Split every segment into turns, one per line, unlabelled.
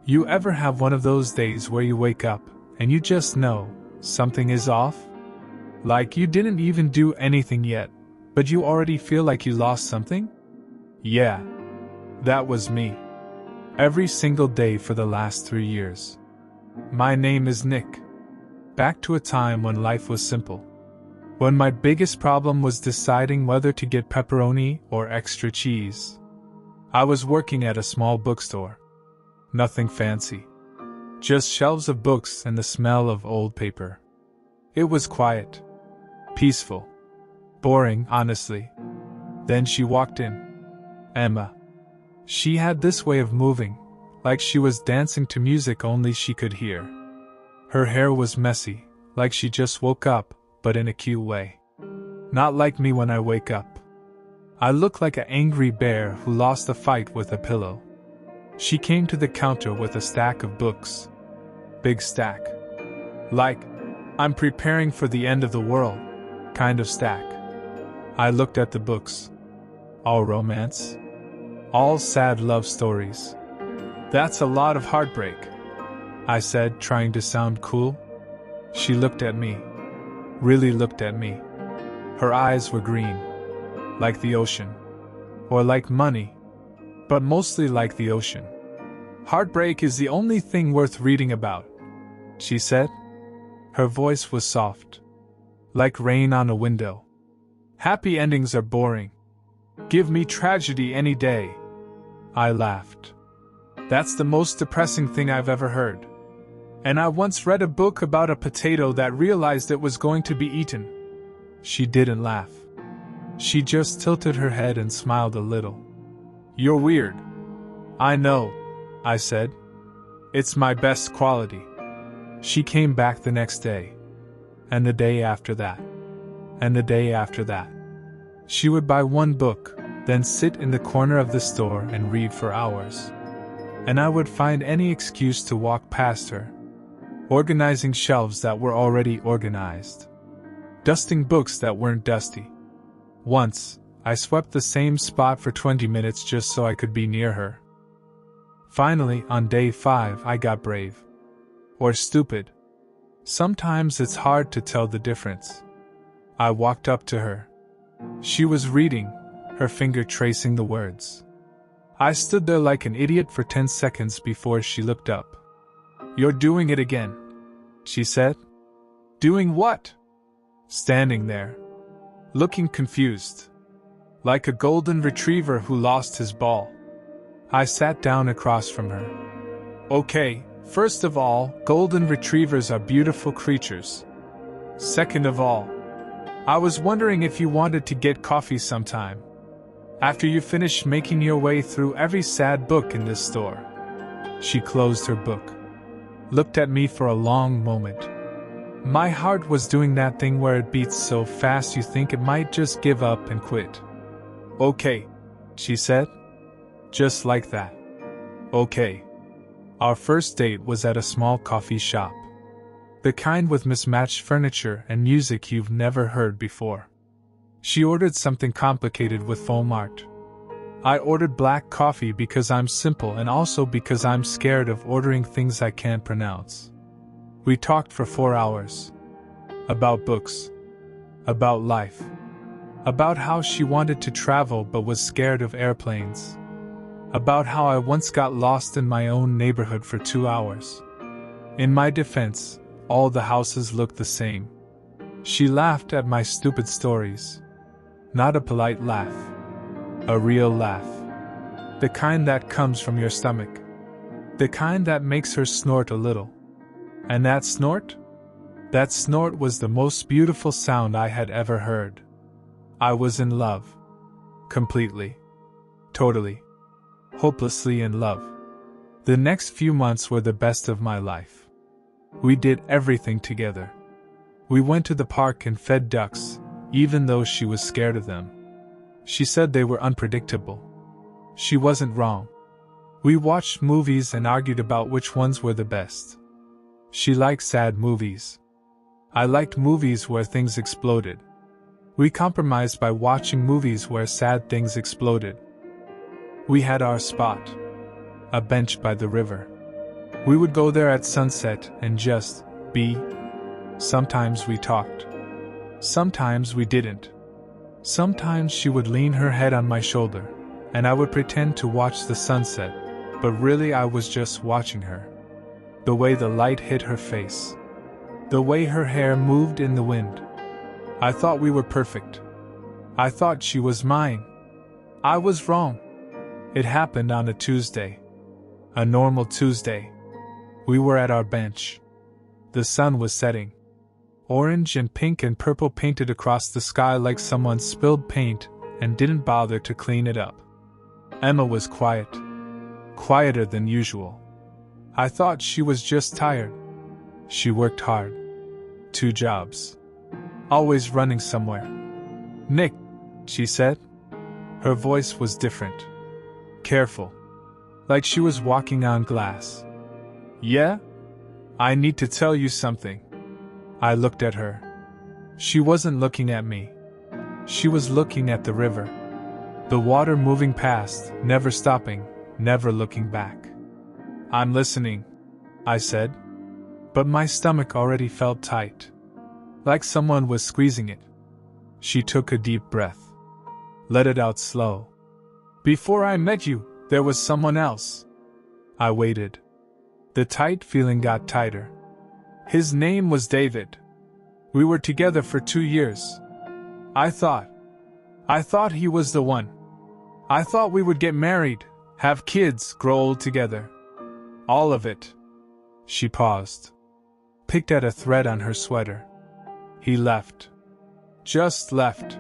You ever have one of those days where you wake up and you just know something is off? Like you didn't even do anything yet, but you already feel like you lost something? Yeah, that was me. Every single day for the last 3 years. My name is Nick. Back to a time when life was simple. When my biggest problem was deciding whether to get pepperoni or extra cheese. I was working at a small bookstore. Nothing fancy. Just shelves of books and the smell of old paper. It was quiet. Peaceful. Boring, honestly. Then she walked in. Emma. She had this way of moving, like she was dancing to music only she could hear. Her hair was messy, like she just woke up, but in a cute way. Not like me when I wake up. I look like an angry bear who lost a fight with a pillow. She came to the counter with a stack of books. Big stack. Like, I'm preparing for the end of the world, kind of stack. I looked at the books. All romance. All sad love stories. That's a lot of heartbreak, I said, trying to sound cool. She looked at me. Really looked at me. Her eyes were green. Like the ocean. Or like money. But mostly like the ocean. Heartbreak is the only thing worth reading about, she said. Her voice was soft. Like rain on a window. Happy endings are boring. Give me tragedy any day. I laughed. That's the most depressing thing I've ever heard. And I once read a book about a potato that realized it was going to be eaten. She didn't laugh. She just tilted her head and smiled a little. You're weird. I know, I said. It's my best quality. She came back the next day. And the day after that. And the day after that. She would buy one book, then sit in the corner of the store and read for hours. And I would find any excuse to walk past her. Organizing shelves that were already organized. Dusting books that weren't dusty. Once, I swept the same spot for 20 minutes just so I could be near her. Finally, on day 5, I got brave. Or stupid. Sometimes it's hard to tell the difference. I walked up to her. She was reading, her finger tracing the words. I stood there like an idiot for 10 seconds before she looked up. You're doing it again, she said. Doing what? Standing there. Looking confused. Like a golden retriever who lost his ball. I sat down across from her. Okay, first of all, golden retrievers are beautiful creatures. Second of all, I was wondering if you wanted to get coffee sometime. After you finish making your way through every sad book in this store. She closed her book. Looked at me for a long moment. My heart was doing that thing where it beats so fast you think it might just give up and quit. Okay, she said. Just like that. Okay. Our first date was at a small coffee shop. The kind with mismatched furniture and music you've never heard before. She ordered something complicated with foam art. I ordered black coffee because I'm simple and also because I'm scared of ordering things I can't pronounce. We talked for 4 hours. About books. About life. About how she wanted to travel but was scared of airplanes. About how I once got lost in my own neighborhood for 2 hours. In my defense, all the houses looked the same. She laughed at my stupid stories. Not a polite laugh. A real laugh. The kind that comes from your stomach. The kind that makes her snort a little. And that snort? That snort was the most beautiful sound I had ever heard. I was in love. Completely. Totally. Hopelessly in love. The next few months were the best of my life. We did everything together. We went to the park and fed ducks, even though she was scared of them. She said they were unpredictable. She wasn't wrong. We watched movies and argued about which ones were the best. She liked sad movies. I liked movies where things exploded. We compromised by watching movies where sad things exploded. We had our spot. A bench by the river. We would go there at sunset and just be. Sometimes we talked. Sometimes we didn't. Sometimes she would lean her head on my shoulder, and I would pretend to watch the sunset, but really I was just watching her. The way the light hit her face. The way her hair moved in the wind. I thought we were perfect. I thought she was mine. I was wrong. It happened on a Tuesday. A normal Tuesday. We were at our bench. The sun was setting. Orange and pink and purple painted across the sky like someone spilled paint and didn't bother to clean it up. Emma was quiet. Quieter than usual. I thought she was just tired. She worked hard. 2 jobs. Always running somewhere. "Nick," she said. Her voice was different. Careful. Like she was walking on glass. "Yeah? I need to tell you something." I looked at her. She wasn't looking at me. She was looking at the river. The water moving past, never stopping, never looking back. "I'm listening," I said. But my stomach already felt tight. Like someone was squeezing it. She took a deep breath. Let it out slow. "Before I met you, there was someone else." I waited. The tight feeling got tighter. His name was David. We were together for 2 years. I thought he was the one. I thought we would get married, have kids, grow old together. All of it. She paused. Picked at a thread on her sweater. He left. Just left.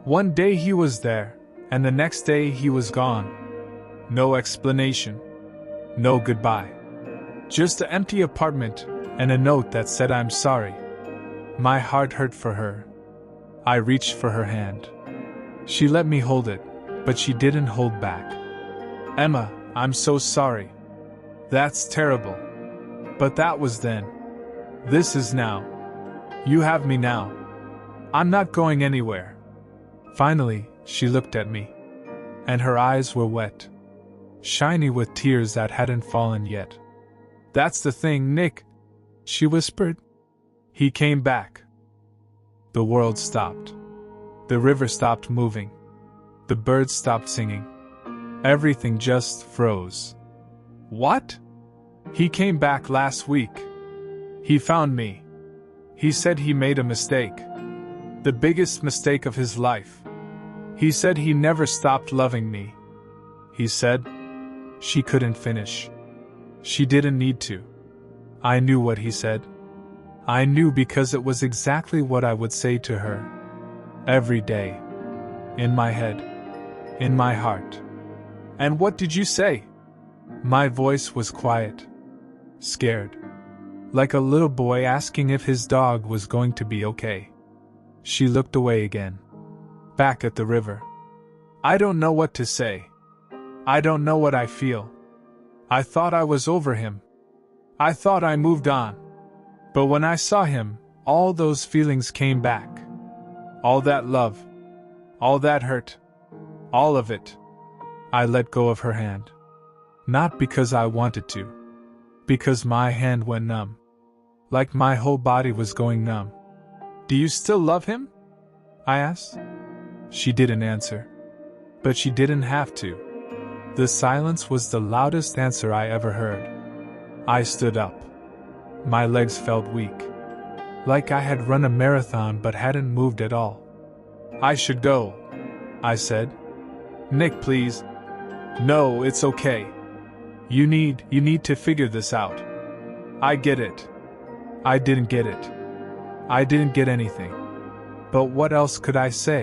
One day he was there, and the next day he was gone. No explanation. No goodbye. Just an empty apartment, and a note that said "I'm sorry." My heart hurt for her. I reached for her hand. She let me hold it, but she didn't hold back. "Emma, I'm so sorry. That's terrible. But that was then. This is now. You have me now. I'm not going anywhere." Finally, she looked at me. And her eyes were wet. Shiny with tears that hadn't fallen yet. "That's the thing, Nick," she whispered. "He came back." The world stopped. The river stopped moving. The birds stopped singing. Everything just froze. "What?" "He came back last week. He found me. He said he made a mistake. The biggest mistake of his life. He said he never stopped loving me. He said..." She couldn't finish. She didn't need to. I knew what he said. I knew because it was exactly what I would say to her. Every day. In my head. In my heart. "And what did you say?" My voice was quiet. Scared. Like a little boy asking if his dog was going to be okay. She looked away again. Back at the river. "I don't know what to say. I don't know what I feel. I thought I was over him. I thought I moved on. But when I saw him, all those feelings came back. All that love. All that hurt. All of it." I let go of her hand. Not because I wanted to. Because my hand went numb. Like my whole body was going numb. "Do you still love him?" I asked. She didn't answer. But she didn't have to. The silence was the loudest answer I ever heard. I stood up. My legs felt weak. Like I had run a marathon but hadn't moved at all. "I should go," I said. "Nick, please." "No, it's okay. You need to figure this out." "I get it." I didn't get it. I didn't get anything. But what else could I say?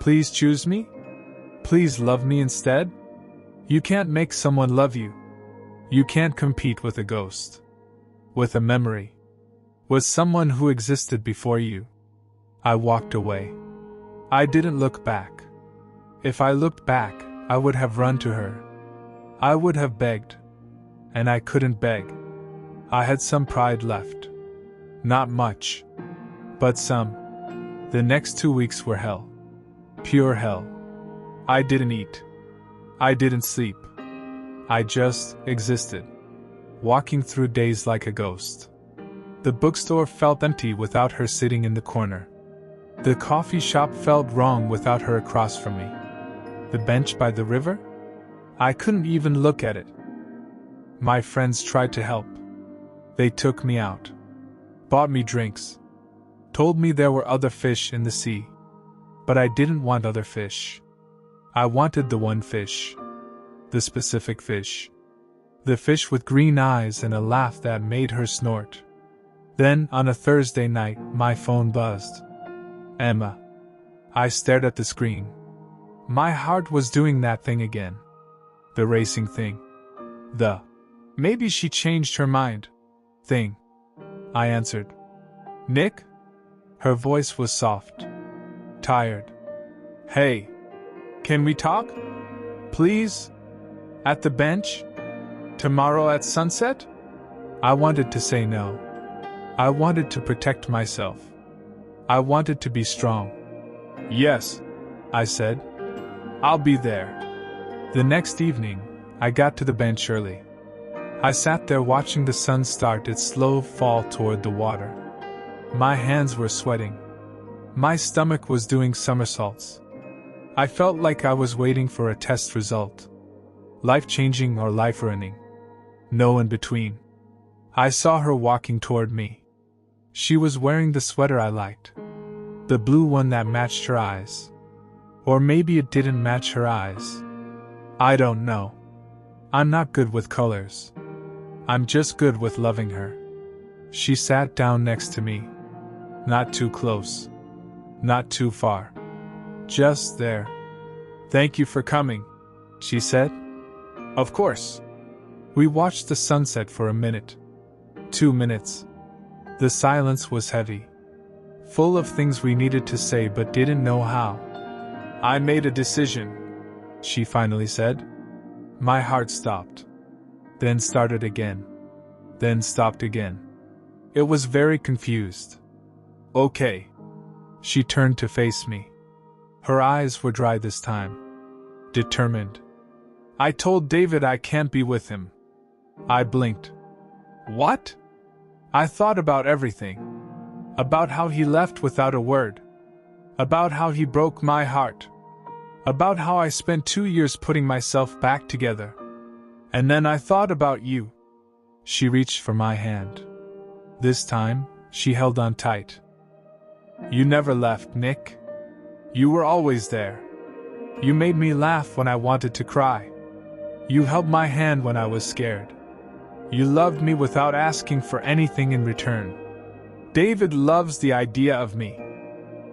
Please choose me? Please love me instead? You can't make someone love you. You can't compete with a ghost. With a memory. With someone who existed before you. I walked away. I didn't look back. If I looked back, I would have run to her. I would have begged. And I couldn't beg. I had some pride left. Not much. But some. The next 2 weeks were hell. Pure hell. I didn't eat. I didn't sleep. I just existed. walking through days like a ghost. The bookstore felt empty without her sitting in the corner. The coffee shop felt wrong without her across from me. The bench by the river? I couldn't even look at it. My friends tried to help. They took me out, bought me drinks, told me there were other fish in the sea. But I didn't want other fish. I wanted the one fish. The specific fish. The fish with green eyes and a laugh that made her snort. Then, on a Thursday night, my phone buzzed. Emma. I stared at the screen. My heart was doing that thing again. The racing thing. The maybe she changed her mind thing. I answered. Nick? Her voice was soft. Tired. Hey. Can we talk? Please? At the bench? Tomorrow at sunset? I wanted to say no. I wanted to protect myself. I wanted to be strong. Yes, I said. I'll be there. The next evening, I got to the bench early. I sat there watching the sun start its slow fall toward the water. My hands were sweating. My stomach was doing somersaults. I felt like I was waiting for a test result. Life-changing or life-ruining. No in between. I saw her walking toward me. She was wearing the sweater I liked. The blue one that matched her eyes. Or maybe it didn't match her eyes. I don't know. I'm not good with colors. I'm just good with loving her. She sat down next to me. Not too close. Not too far. Just there. Thank you for coming, she said. Of course. We watched the sunset for a minute. 2 minutes. The silence was heavy. Full of things we needed to say but didn't know how. I made a decision, she finally said. My heart stopped. Then started again. Then stopped again. It was very confused. Okay. She turned to face me. Her eyes were dry this time. Determined. I told David I can't be with him. I blinked. What? I thought about everything. About how he left without a word. About how he broke my heart. About how I spent 2 years putting myself back together. And then I thought about you. She reached for my hand. This time, she held on tight. You never left, Nick. You were always there. You made me laugh when I wanted to cry. You held my hand when I was scared. You loved me without asking for anything in return. David loves the idea of me.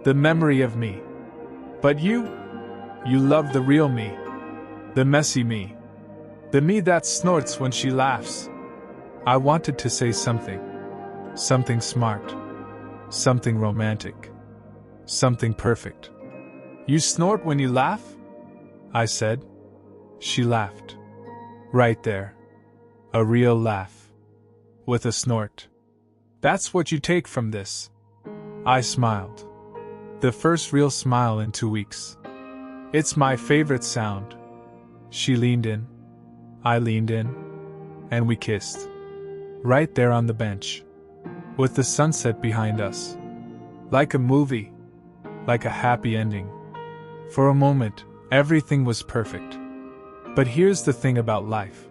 The memory of me. But you love the real me. The messy me. The me that snorts when she laughs. I wanted to say something. Something smart. Something romantic. Something perfect. You snort when you laugh? I said. She laughed. Right there. A real laugh. With a snort. That's what you take from this. I smiled. The first real smile in 2 weeks. It's my favorite sound. She leaned in. I leaned in. And we kissed. Right there on the bench. With the sunset behind us. Like a movie. Like a happy ending. For a moment, everything was perfect. But here's the thing about life.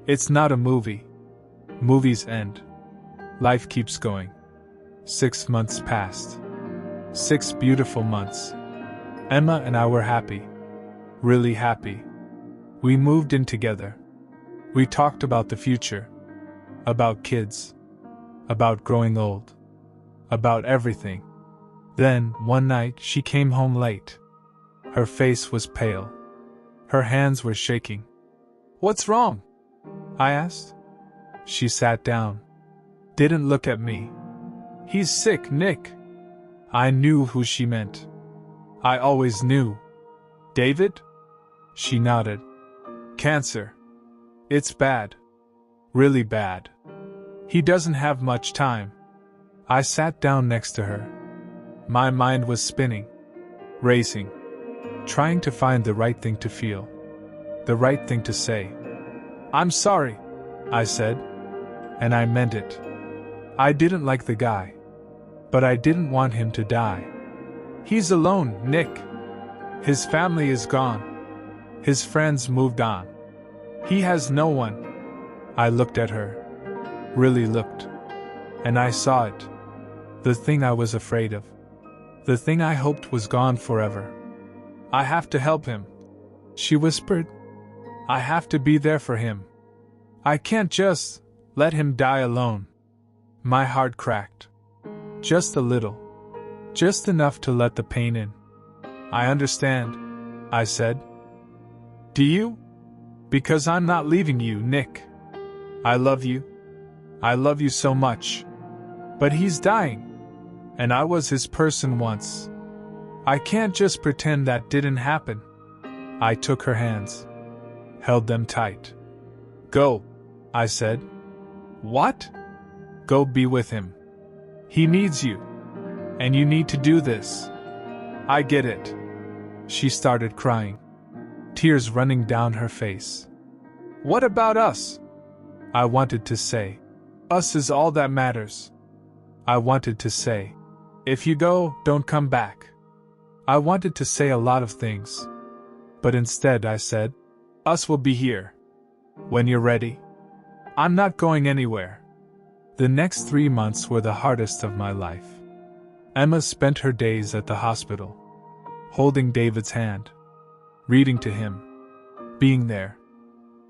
It's not a movie. Movies end. Life keeps going. 6 months passed. 6 beautiful months. Emma and I were happy. Really happy. We moved in together. We talked about the future. About kids. About growing old. About everything. Then, one night, she came home late. Her face was pale. Her hands were shaking. What's wrong? I asked. She sat down. Didn't look at me. He's sick, Nick. I knew who she meant. I always knew. David? She nodded. Cancer. It's bad. Really bad. He doesn't have much time. I sat down next to her. My mind was spinning. Racing. Trying to find the right thing to feel. The right thing to say. I'm sorry, I said. And I meant it. I didn't like the guy. But I didn't want him to die. He's alone, Nick. His family is gone. His friends moved on. He has no one. I looked at her. Really looked. And I saw it. The thing I was afraid of. The thing I hoped was gone forever. I have to help him, she whispered. I have to be there for him. I can't just let him die alone. My heart cracked. Just a little. Just enough to let the pain in. I understand, I said. Do you? Because I'm not leaving you, Nick. I love you. I love you so much. But he's dying. And I was his person once. I can't just pretend that didn't happen. I took her hands. Held them tight. Go, I said. What? Go be with him. He needs you. And you need to do this. I get it. She started crying. Tears running down her face. What about us? I wanted to say. Us is all that matters. I wanted to say. If you go, don't come back. I wanted to say a lot of things. But instead I said, us will be here. When you're ready. I'm not going anywhere. The next 3 months were the hardest of my life. Emma spent her days at the hospital, holding David's hand, reading to him, being there.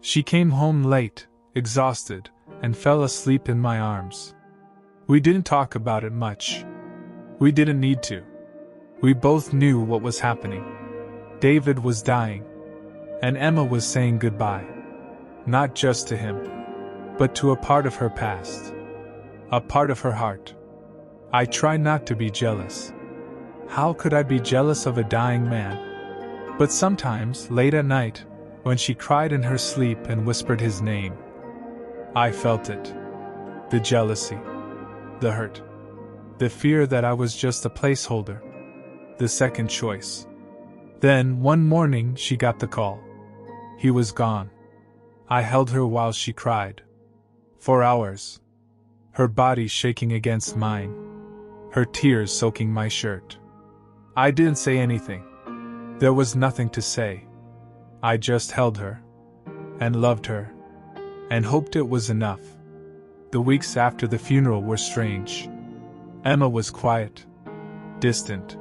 She came home late, exhausted, and fell asleep in my arms. We didn't talk about it much. We didn't need to. We both knew what was happening. David was dying, and Emma was saying goodbye. Not just to him, but to a part of her past. A part of her heart. I try not to be jealous. How could I be jealous of a dying man? But sometimes, late at night, when she cried in her sleep and whispered his name, I felt it. The jealousy. The hurt. The fear that I was just a placeholder. The second choice. Then, one morning, she got the call. He was gone. I held her while she cried. For hours. Her body shaking against mine. Her tears soaking my shirt. I didn't say anything. There was nothing to say. I just held her. And loved her. And hoped it was enough. The weeks after the funeral were strange. Emma was quiet. Distant.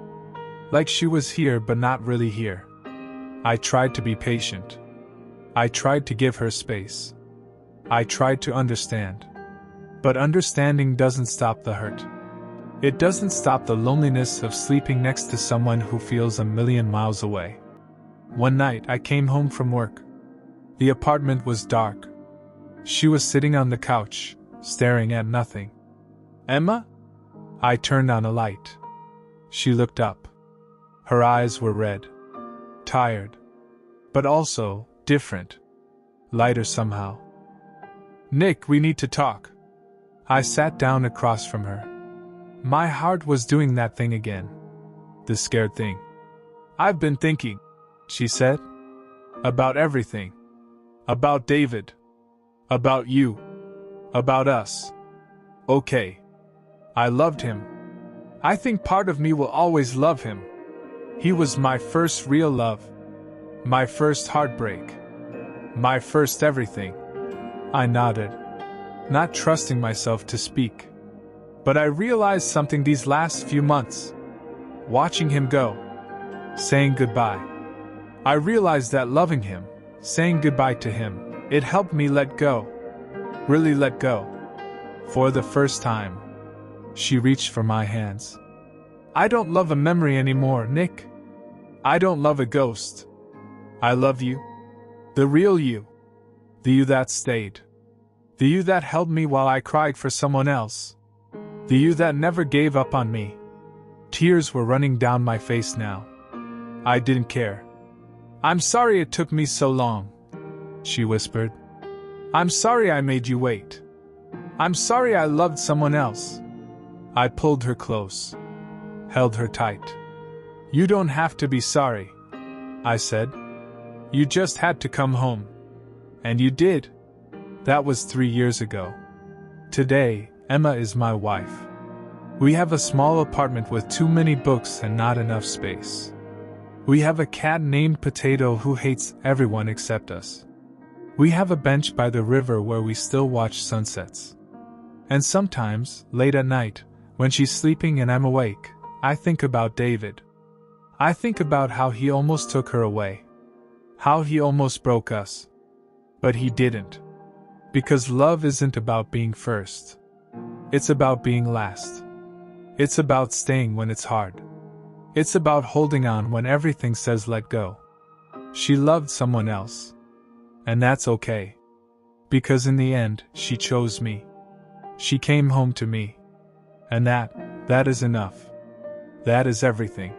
Like she was here but not really here. I tried to be patient. I tried to give her space. I tried to understand. But understanding doesn't stop the hurt. It doesn't stop the loneliness of sleeping next to someone who feels a million miles away. One night I came home from work. The apartment was dark. She was sitting on the couch, staring at nothing. Emma? I turned on a light. She looked up. Her eyes were red. Tired. But also different. Lighter somehow. Nick, we need to talk. I sat down across from her. My heart was doing that thing again. The scared thing. I've been thinking, she said. About everything. About David. About you. About us. Okay. I loved him. I think part of me will always love him. He was my first real love. My first heartbreak. My first everything. I nodded, not trusting myself to speak. But I realized something these last few months. Watching him go. Saying goodbye. I realized that loving him, saying goodbye to him, it helped me let go. Really let go. For the first time. She reached for my hands. I don't love a memory anymore, Nick. I don't love a ghost. I love you. The real you. The you that stayed. The you that held me while I cried for someone else. The you that never gave up on me. Tears were running down my face now. I didn't care. I'm sorry it took me so long, she whispered. I'm sorry I made you wait. I'm sorry I loved someone else. I pulled her close. Held her tight. You don't have to be sorry, I said. You just had to come home. And you did. That was 3 years ago. Today, Emma is my wife. We have a small apartment with too many books and not enough space. We have a cat named Potato who hates everyone except us. We have a bench by the river where we still watch sunsets. And sometimes, late at night, when she's sleeping and I'm awake, I think about David. I think about how he almost took her away. How he almost broke us. But he didn't. Because love isn't about being first. It's about being last. It's about staying when it's hard. It's about holding on when everything says let go. She loved someone else. And that's okay. Because in the end, she chose me. She came home to me. And that is enough. That is everything.